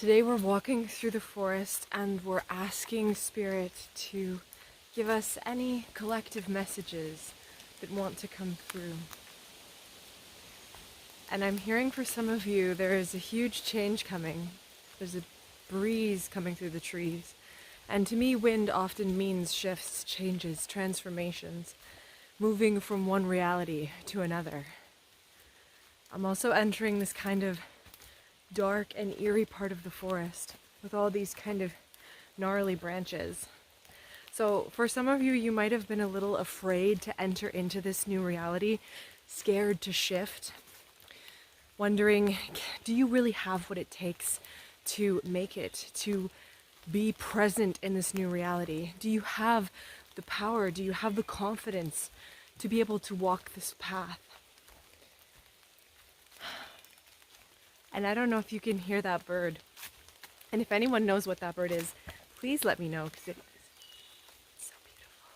Today we're walking through the forest and we're asking Spirit to give us any collective messages that want to come through. And I'm hearing for some of you there is a huge change coming. There's a breeze coming through the trees. And to me, wind often means shifts, changes, transformations, moving from one reality to another. I'm also entering this kind of dark and eerie part of the forest with all these kind of gnarly branches. So for some of you, you might have been a little afraid to enter into this new reality, scared to shift, wondering, do you really have what it takes to make it, to be present in this new reality? Do you have the power? Do you have the confidence to be able to walk this path? And I don't know if you can hear that bird. And if anyone knows what that bird is, please let me know, because it's so beautiful.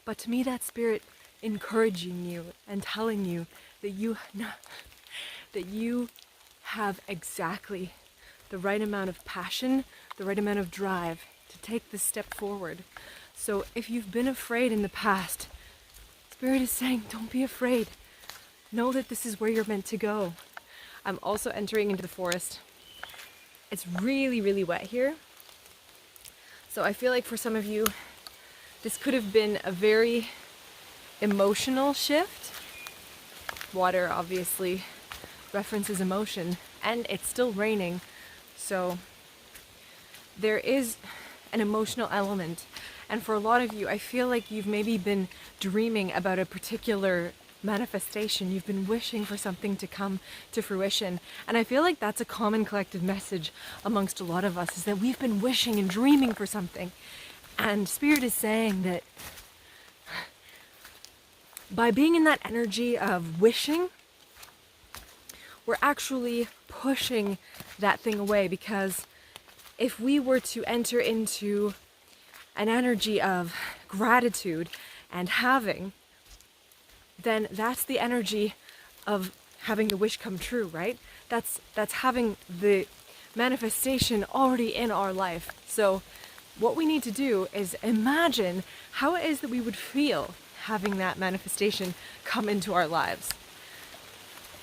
But to me, that spirit encouraging you and telling you that you have exactly the right amount of passion, the right amount of drive to take this step forward. So if you've been afraid in the past, Spirit is saying, don't be afraid. Know that this is where you're meant to go. I'm also entering into the forest. It's really, really wet here. So I feel like for some of you, this could have been a very emotional shift. Water obviously references emotion, and it's still raining. So there is an emotional element. And for a lot of you, I feel like you've maybe been dreaming about a particular manifestation. You've been wishing for something to come to fruition. And I feel like that's a common collective message amongst a lot of us, is that we've been wishing and dreaming for something. And Spirit is saying that by being in that energy of wishing, we're actually pushing that thing away. Because if we were to enter into an energy of gratitude and having, then that's the energy of having the wish come true, right? That's having the manifestation already in our life. So what we need to do is imagine how it is that we would feel having that manifestation come into our lives.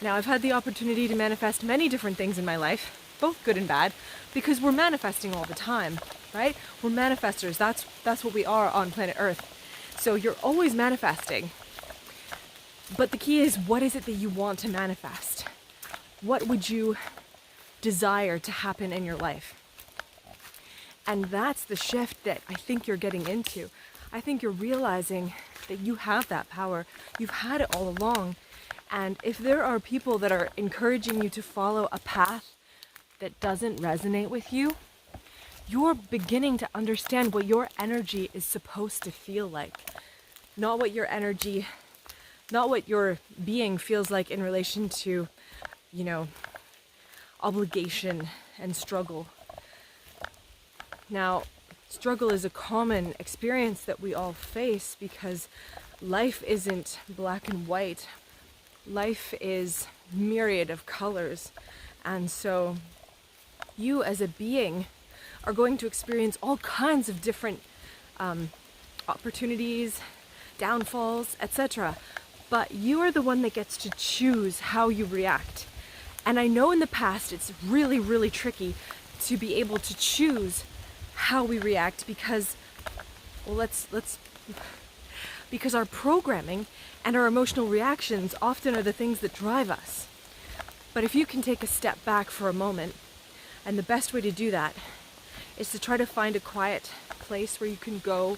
Now, I've had the opportunity to manifest many different things in my life, both good and bad, because we're manifesting all the time, right? We're manifestors. That's what we are on planet Earth. So you're always manifesting. But the key is, what is it that you want to manifest? What would you desire to happen in your life? And that's the shift that I think you're getting into. I think you're realizing that you have that power. You've had it all along. And if there are people that are encouraging you to follow a path that doesn't resonate with you, you're beginning to understand what your energy is supposed to feel like. Not what your being feels like in relation to, obligation and struggle. Now, struggle is a common experience that we all face because life isn't black and white. Life is myriad of colors. And so you as a being are going to experience all kinds of different opportunities, downfalls, etc. But you are the one that gets to choose how you react. And I know in the past it's really, really tricky to be able to choose how we react because, because our programming and our emotional reactions often are the things that drive us. But if you can take a step back for a moment, and the best way to do that is to try to find a quiet place where you can go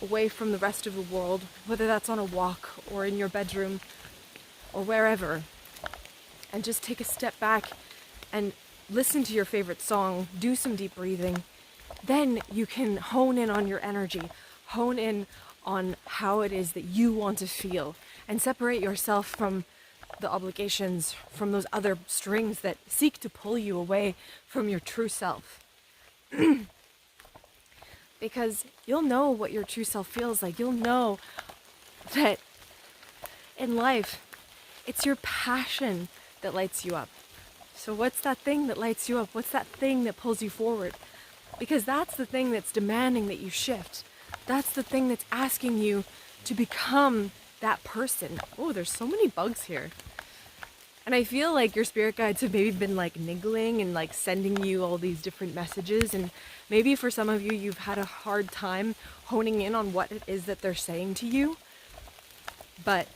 away from the rest of the world, whether that's on a walk or in your bedroom or wherever, and just take a step back and listen to your favorite song, do some deep breathing. Then you can hone in on your energy, hone in on how it is that you want to feel, and separate yourself from the obligations, from those other strings that seek to pull you away from your true self. Because you'll know what your true self feels like. You'll know that in life, it's your passion that lights you up. So what's that thing that lights you up? What's that thing that pulls you forward? Because that's the thing that's demanding that you shift. That's the thing that's asking you to become that person. Oh, there's so many bugs here. And I feel like your spirit guides have maybe been like niggling and like sending you all these different messages. And maybe for some of you, you've had a hard time honing in on what it is that they're saying to you. But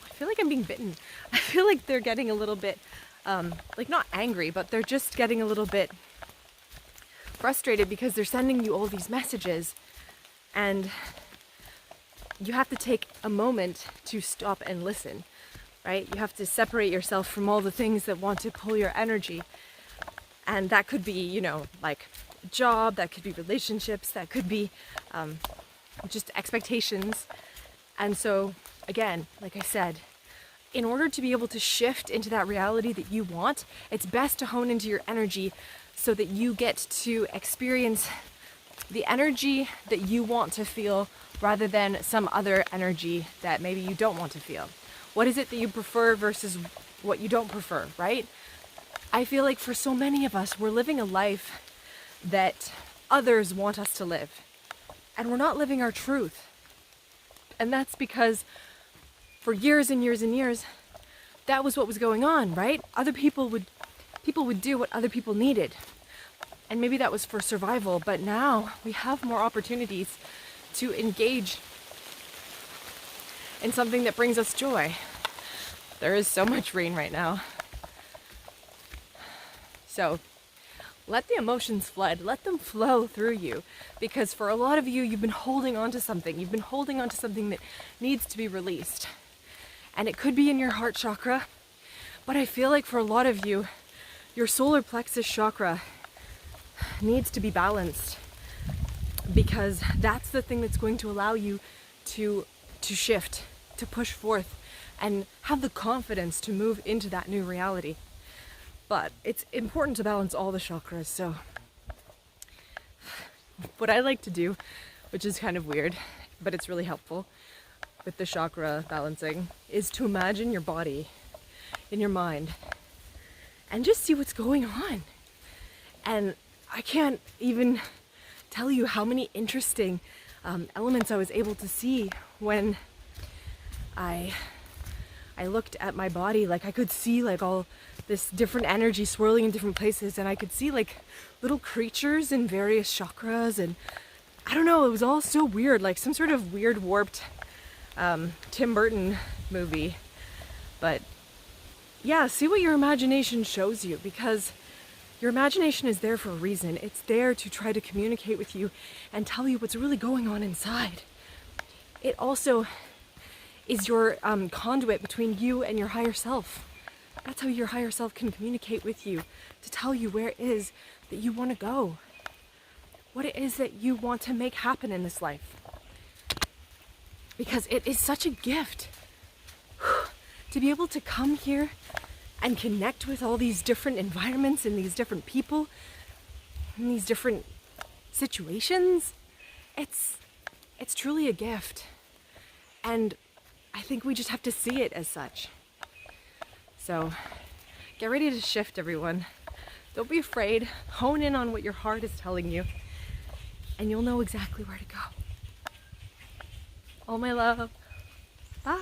I feel like I'm being bitten. I feel like they're getting a little bit, like not angry, but they're just getting a little bit frustrated because they're sending you all these messages. And you have to take a moment to stop and listen. Right? You have to separate yourself from all the things that want to pull your energy. And that could be, you know, like a job, that could be relationships, that could be just expectations. And so, again, like I said, in order to be able to shift into that reality that you want, it's best to hone into your energy so that you get to experience the energy that you want to feel rather than some other energy that maybe you don't want to feel. What is it that you prefer versus what you don't prefer, right? I feel like for so many of us, we're living a life that others want us to live. And we're not living our truth. And that's because for years and years and years, that was what was going on, right? People would do what other people needed. And maybe that was for survival, but now we have more opportunities to engage in something that brings us joy. There is so much rain right now. So let the emotions flood, let them flow through you. Because for a lot of you, you've been holding on to something. You've been holding on to something that needs to be released. And it could be in your heart chakra. But I feel like for a lot of you, your solar plexus chakra needs to be balanced. Because that's the thing that's going to allow you to shift, to push forth, and have the confidence to move into that new reality. But it's important to balance all the chakras. So what I like to do, which is kind of weird, but it's really helpful with the chakra balancing, is to imagine your body in your mind and just see what's going on. And I can't even tell you how many interesting elements I was able to see when I looked at my body. Like I could see like all this different energy swirling in different places, and I could see like little creatures in various chakras, and I don't know, it was all so weird, like some sort of weird warped Tim Burton movie. But yeah, see what your imagination shows you, because your imagination is there for a reason. It's there to try to communicate with you and tell you what's really going on inside. It also is your conduit between you and your higher self. That's how your higher self can communicate with you, to tell you where it is that you want to go, what it is that you want to make happen in this life. Because it is such a gift to be able to come here and connect with all these different environments and these different people and these different situations. It's truly a gift. And I think we just have to see it as such. So get ready to shift, everyone. Don't be afraid. Hone in on what your heart is telling you, and you'll know exactly where to go. All my love. Bye.